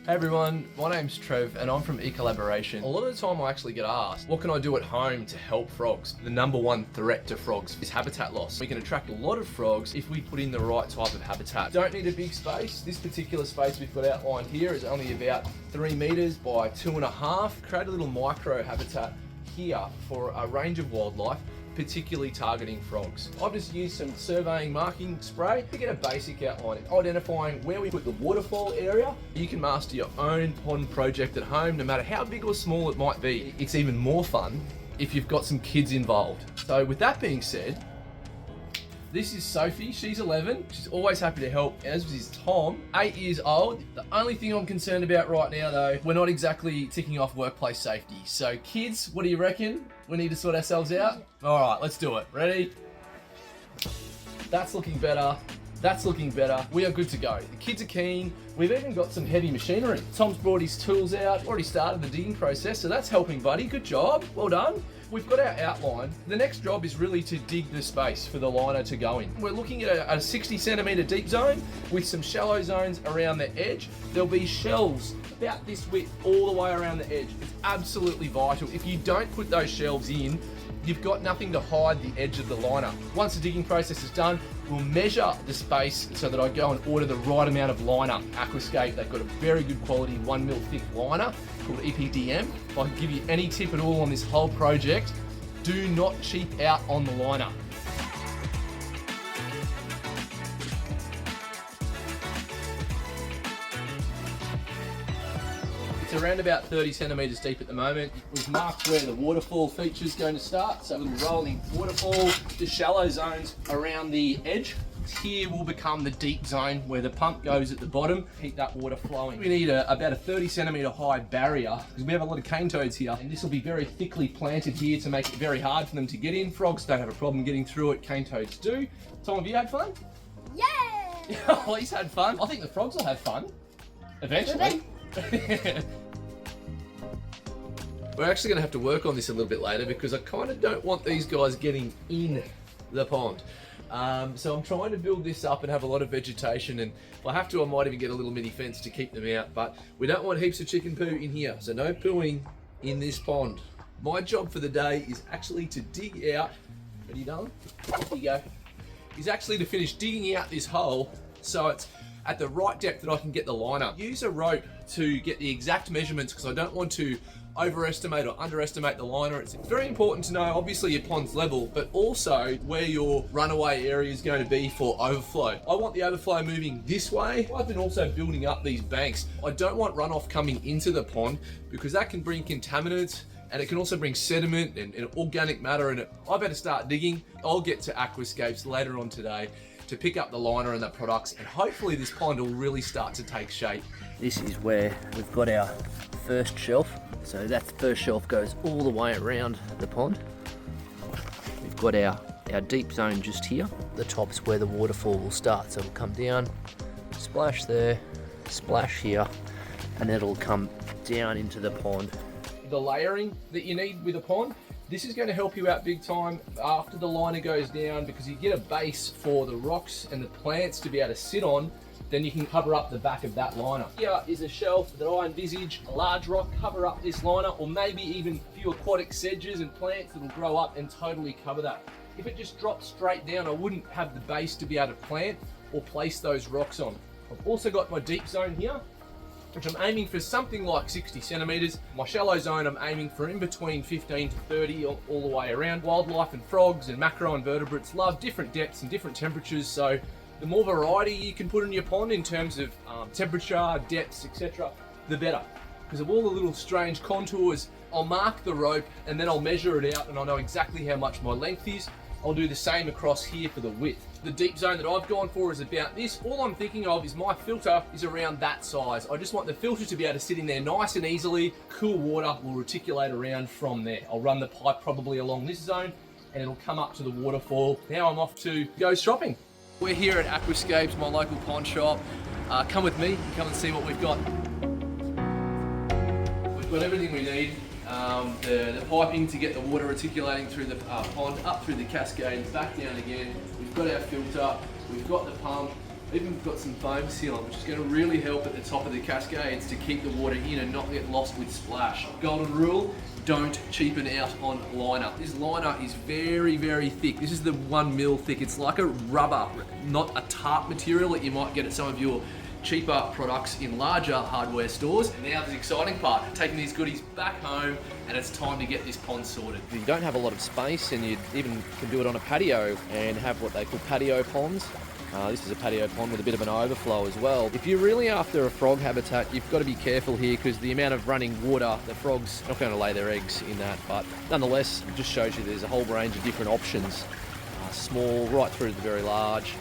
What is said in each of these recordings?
Hey everyone, my name's Trev and I'm from Ecollaboration. A lot of the time I actually get asked, what can I do at home to help frogs? The number one threat to frogs is habitat loss. We can attract a lot of frogs if we put in the right type of habitat. Don't need a big space. This particular space we've got outlined here is only about 3 meters by 2.5. Create a little micro habitat here for a range of wildlife, particularly targeting frogs. I've just used some surveying marking spray to get a basic outline, identifying where we put the waterfall area. You can master your own pond project at home, no matter how big or small it might be. It's even more fun if you've got some kids involved. So with that being said, this is Sophie, she's 11. She's always happy to help, as is Tom, 8 years old. The only thing I'm concerned about right now though, we're not exactly ticking off workplace safety. So kids, what do you reckon? We need to sort ourselves out? All right, let's do it. Ready? That's looking better. That's looking better. We are good to go. The kids are keen. We've even got some heavy machinery. Tom's brought his tools out, already started the digging process, so that's helping, buddy. Good job, well done. We've got our outline. The next job is really to dig the space for the liner to go in. We're looking at a 60 centimetre deep zone with some shallow zones around the edge. There'll be shelves about this width all the way around the edge. It's absolutely vital. If you don't put those shelves in, you've got nothing to hide the edge of the liner. Once the digging process is done, we'll measure the space so that I go and order the right amount of liner. Aquascape, they've got a very good quality 1 mil thick liner called EPDM. If I can give you any tip at all on this whole project, do not cheap out on the liner. It's around about 30 centimetres deep at the moment. We've marked where the waterfall feature is going to start, so a little rolling waterfall. The shallow zones around the edge. Here will become the deep zone where the pump goes at the bottom, keep that water flowing. We need about a 30 centimetre high barrier because we have a lot of cane toads here, and this will be very thickly planted here to make it very hard for them to get in. Frogs don't have a problem getting through it, cane toads do. Tom, have you had fun? Yeah! Well, he's had fun. I think the frogs will have fun eventually. We're actually going to have to work on this a little bit later because I kind of don't want these guys getting in the pond. So I'm trying to build this up and have a lot of vegetation, and if I have to, I might even get a little mini fence to keep them out, but we don't want heaps of chicken poo in here, so no pooing in this pond. My job for the day is actually to dig out, ready done? Here you go. Is actually to finish digging out this hole so it's at the right depth that I can get the liner. Use a rope to get the exact measurements because I don't want to overestimate or underestimate the liner. It's very important to know obviously your pond's level, but also where your runaway area is going to be for overflow. I want the overflow moving this way. I've been also building up these banks. I don't want runoff coming into the pond because that can bring contaminants and it can also bring sediment and organic matter in it. I better start digging. I'll get to aquascapes later on today to pick up the liner and the products, and hopefully this pond will really start to take shape. This is where we've got our first shelf. So that first shelf goes all the way around the pond. We've got our deep zone just here. The top's where the waterfall will start. So it'll come down, splash there, splash here, and it'll come down into the pond. The layering that you need with a pond, this is going to help you out big time after the liner goes down because you get a base for the rocks and the plants to be able to sit on. Then you can cover up the back of that liner. Here is a shelf that I envisage a large rock cover up this liner, or maybe even a few aquatic sedges and plants that will grow up and totally cover that. If it just dropped straight down, I wouldn't have the base to be able to plant or place those rocks on. I've also got my deep zone here, which I'm aiming for something like 60 centimetres. My shallow zone I'm aiming for in between 15 to 30 all the way around. Wildlife and frogs and macroinvertebrates love different depths and different temperatures, so the more variety you can put in your pond in terms of temperature, depths, etc., the better. Because of all the little strange contours, I'll mark the rope and then I'll measure it out and I'll know exactly how much my length is. I'll do the same across here for the width. The deep zone that I've gone for is about this. All I'm thinking of is my filter is around that size. I just want the filter to be able to sit in there nice and easily. Cool water will reticulate around from there. I'll run the pipe probably along this zone and it'll come up to the waterfall. Now I'm off to go shopping. We're here at Aquascapes, my local pond shop. Come with me, come and see what we've got. We've got everything we need. The piping to get the water reticulating through the pond, up through the cascade, back down again. We've got our filter, we've got the pump, Even got some foam sealant, which is going to really help at the top of the cascades to keep the water in and not get lost with splash. Golden rule, don't cheapen out on liner. This liner is very, very thick. This is the 1 mil thick. It's like a rubber, not a tarp material that you might get at some of your cheaper products in larger hardware stores. And now the exciting part, taking these goodies back home, and it's time to get this pond sorted. If you don't have a lot of space, and you even can do it on a patio and have what they call patio ponds. This is a patio pond with a bit of an overflow as well. If you're really after a frog habitat, you've got to be careful here because the amount of running water, the frog's not going to lay their eggs in that, but nonetheless, it just shows you there's a whole range of different options. Small, right through to the very large.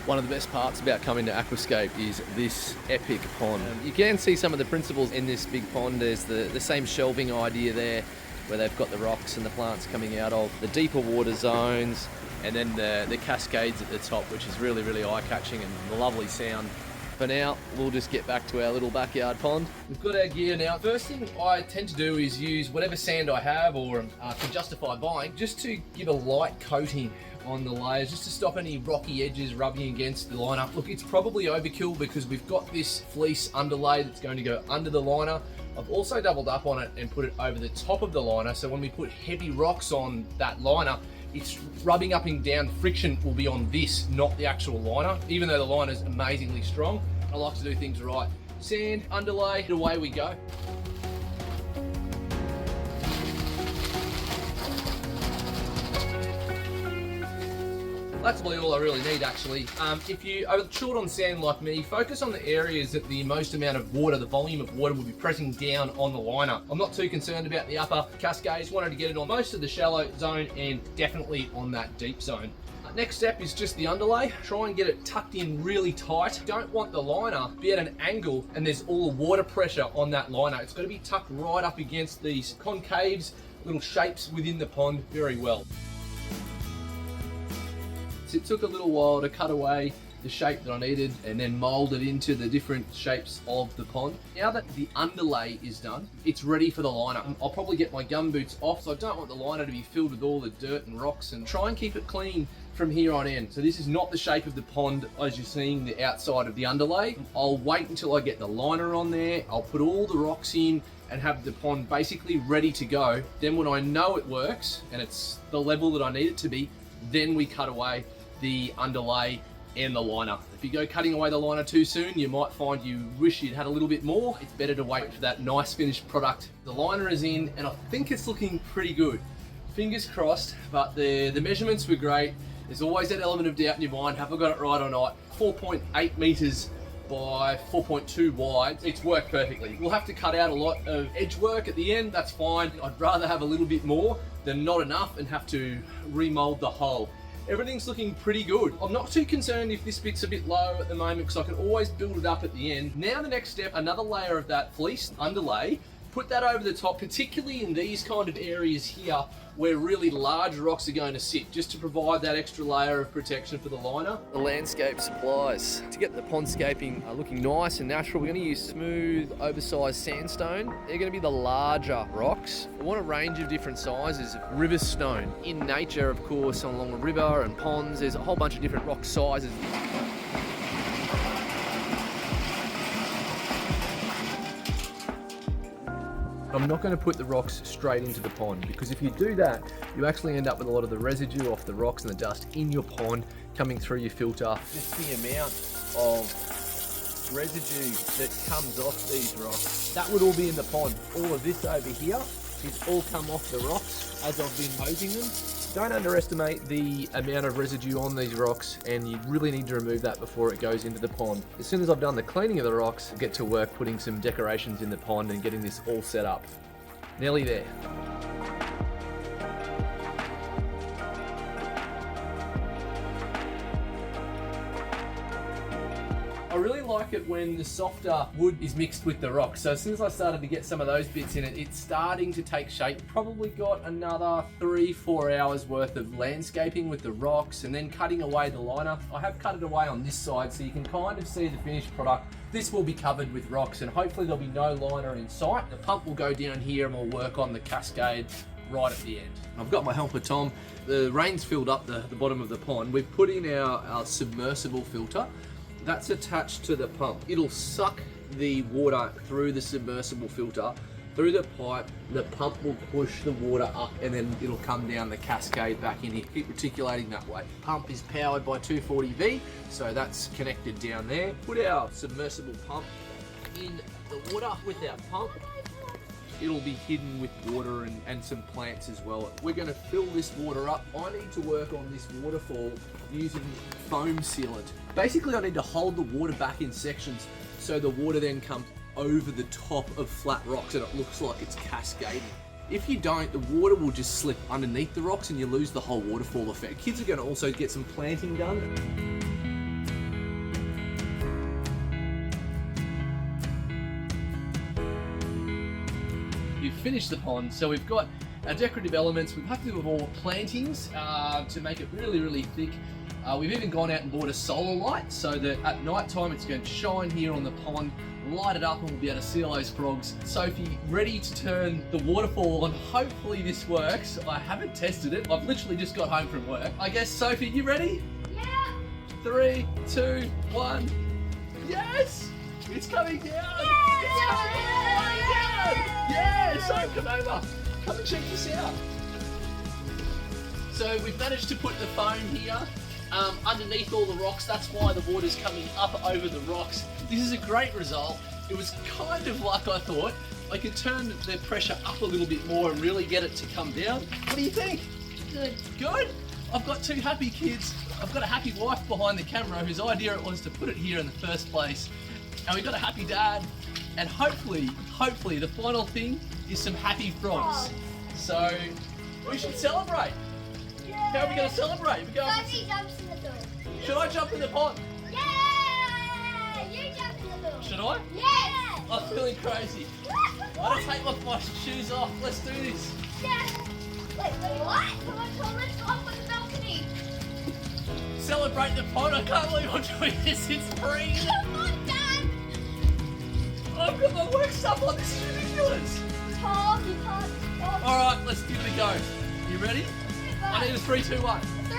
One of the best parts about coming to Aquascape is this epic pond. You can see some of the principles in this big pond. There's the same shelving idea there, where they've got the rocks and the plants coming out of the deeper water zones, and then the cascades at the top, which is really, really eye-catching and the lovely sound. For now, we'll just get back to our little backyard pond. We've got our gear now. First thing I tend to do is use whatever sand I have or can justify buying, just to give a light coating on the layers, just to stop any rocky edges rubbing against the liner. Look, it's probably overkill because we've got this fleece underlay that's going to go under the liner. I've also doubled up on it and put it over the top of the liner, so when we put heavy rocks on that liner, it's rubbing up and down. Friction will be on this, not the actual liner, even though the liner is amazingly strong. I like to do things right. Sand, underlay, away we go. That's probably all I really need actually. If you are short on sand like me, focus on the areas that the most amount of water, the volume of water will be pressing down on the liner. I'm not too concerned about the upper cascades, wanted to get it on most of the shallow zone and definitely on that deep zone. Next step is just the underlay. Try and get it tucked in really tight. Don't want the liner to be at an angle and there's all the water pressure on that liner. It's got to be tucked right up against these concaves, little shapes within the pond very well. It took a little while to cut away the shape that I needed and then mold it into the different shapes of the pond. Now that the underlay is done, it's ready for the liner. I'll probably get my gumboots off, so I don't want the liner to be filled with all the dirt and rocks, and try and keep it clean from here on in. So this is not the shape of the pond as you're seeing the outside of the underlay. I'll wait until I get the liner on there. I'll put all the rocks in and have the pond basically ready to go. Then when I know it works and it's the level that I need it to be, then we cut away the underlay and the liner. If you go cutting away the liner too soon, you might find you wish you'd had a little bit more. It's better to wait for that nice finished product. The liner is in and I think it's looking pretty good. Fingers crossed, but the measurements were great. There's always that element of doubt in your mind, have I got it right or not? 4.8 meters by 4.2 wide. It's worked perfectly. We'll have to cut out a lot of edge work at the end, that's fine. I'd rather have a little bit more than not enough and have to remold the whole. Everything's looking pretty good. I'm not too concerned if this bit's a bit low at the moment because I can always build it up at the end. Now the next step, another layer of that fleece underlay, put that over the top, particularly in these kind of areas here where really large rocks are going to sit, just to provide that extra layer of protection for the liner. The landscape supplies. To get the pondscaping looking nice and natural, we're going to use smooth, oversized sandstone. They're going to be the larger rocks. We want a range of different sizes of river stone. In nature, of course, along a river and ponds, there's a whole bunch of different rock sizes. I'm not going to put the rocks straight into the pond because if you do that, you actually end up with a lot of the residue off the rocks and the dust in your pond coming through your filter. Just the amount of residue that comes off these rocks, that would all be in the pond. All of this over here is all come off the rocks as I've been hosing them. Don't underestimate the amount of residue on these rocks, and you really need to remove that before it goes into the pond. As soon as I've done the cleaning of the rocks, I'll get to work putting some decorations in the pond and getting this all set up. Nearly there. I really like it when the softer wood is mixed with the rock. So as soon as I started to get some of those bits in it, it's starting to take shape. Probably got another 3-4 hours worth of landscaping with the rocks and then cutting away the liner. I have cut it away on this side so you can kind of see the finished product. This will be covered with rocks and hopefully there'll be no liner in sight. The pump will go down here and we'll work on the cascade right at the end. I've got my helper Tom. The rain's filled up the bottom of the pond. We've put in our submersible filter. that's attached to the pump. It'll suck the water through the submersible filter, through the pipe. The pump will push the water up and then it'll come down the cascade back in here. Keep reticulating that way. Pump is powered by 240V, so that's connected down there. Put our submersible pump in the water with our pump. It'll be hidden with water and some plants as well. We're going to fill this water up. I need to work on this waterfall using foam sealant. Basically, I need to hold the water back in sections so the water then comes over the top of flat rocks and it looks like it's cascading. If you don't, the water will just slip underneath the rocks and you lose the whole waterfall effect. Kids are going to also get some planting done. You've finished the pond, so we've got our decorative elements. We've had to do more plantings to make it really, really thick. We've even gone out and bought a solar light so that at night time it's going to shine here on the pond, light it up, and we'll be able to see all those frogs. Sophie, ready to turn the waterfall on. Hopefully this works. I haven't tested it. I've literally just got home from work. I guess, Sophie, you ready? Yeah. 3, 2, 1. Yes! It's coming down! Yeah! It's coming down! Yeah! So come over. Come and check this out. So we've managed to put the foam here underneath all the rocks. That's why the water's coming up over the rocks. This is a great result. It was kind of like I thought. I could turn the pressure up a little bit more and really get it to come down. What do you think? Good. Good? I've got 2 happy kids. I've got a happy wife behind the camera whose idea it was to put it here in the first place. And we've got a happy dad. And hopefully the final thing is some happy frogs. So we should celebrate. Yeah. How are we going to celebrate? Sophie jumps in the pool. Should I jump in the pond? Yeah! You jump in the pool. Should I? Yes! I'm feeling crazy. I don't take my shoes off. Let's do this. Yeah. Wait, what? Come on, let's go up on the balcony. Celebrate the pond. I can't believe I'm doing this. It's free. Come on, Dad. I've got my work stuff on. This is ridiculous. Tom, you can't stop. All right, let's give it a go. You ready? I need a 3, 2, 1. 3, 2, 1,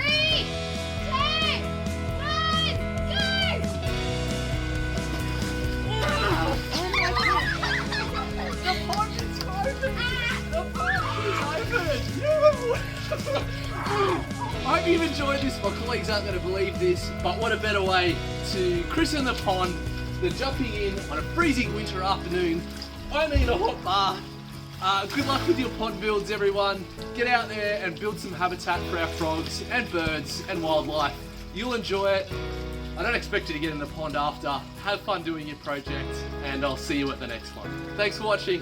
go! The pond is open! The pond is open! I hope you've enjoyed this. My colleagues aren't going to believe this, but what a better way to christen the pond than jumping in on a freezing winter afternoon, only in a hot bath. Good luck with your pond builds, everyone. Get out there and build some habitat for our frogs and birds and wildlife. You'll enjoy it. I don't expect you to get in the pond after. Have fun doing your project, and I'll see you at the next one. Thanks for watching.